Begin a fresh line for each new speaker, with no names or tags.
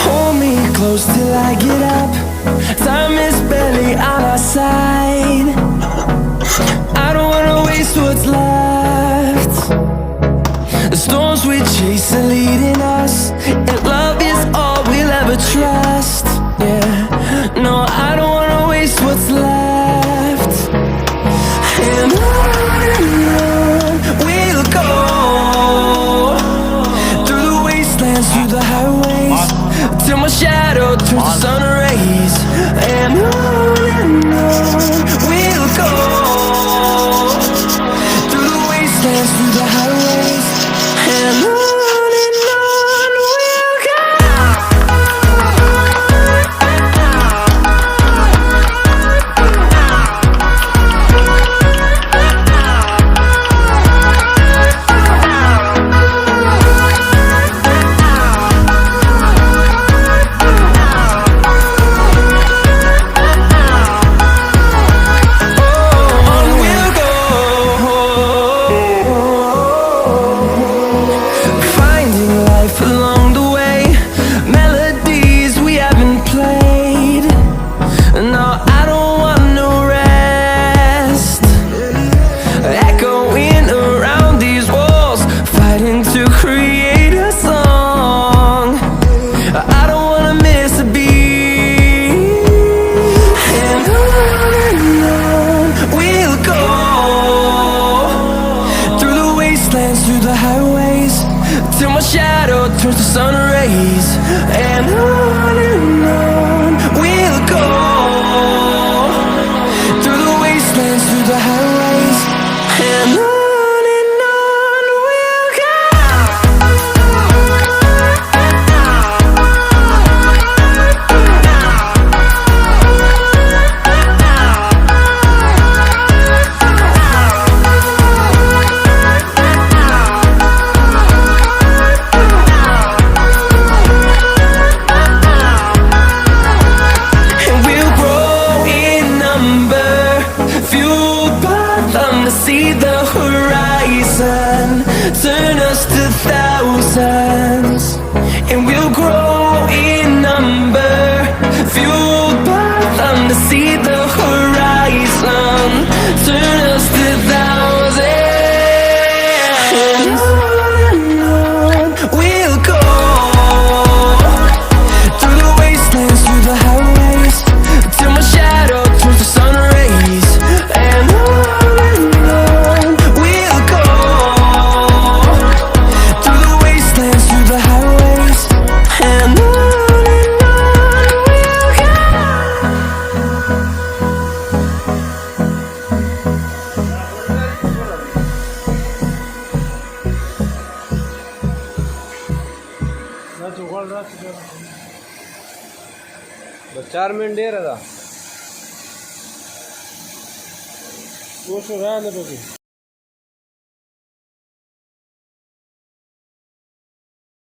Hold me close till I get up. Time is barely on our side. I don't wanna waste what's left. The storms we chase are leading us, and love is all we'll ever trust. Yeah, no, I don't wanna waste what's left. And on we'll go, through the wastelands, through the highways, till my shadow turns to sun rays. And on we'll go, through the wastelands, through the highways, and on we'll go. Along the way, melodies we haven't played. No, I don't want no rest. Echoing around these walls, fighting to create a song. I don't wanna miss a beat. And on we'll go, through the wastelands, through the highways, till my shadow turns to sun rays. And on we'll go, through the wastelands, through the highways, and on we'll go. See the horizon, turn us to thousands, and we'll grow in number, fueled by them to see the horizon, turn us to thousands. And on we'll go, through the wastelands, through the highways, till my shadow turns to sun rays. And
बस 4 minute देर है वो रहा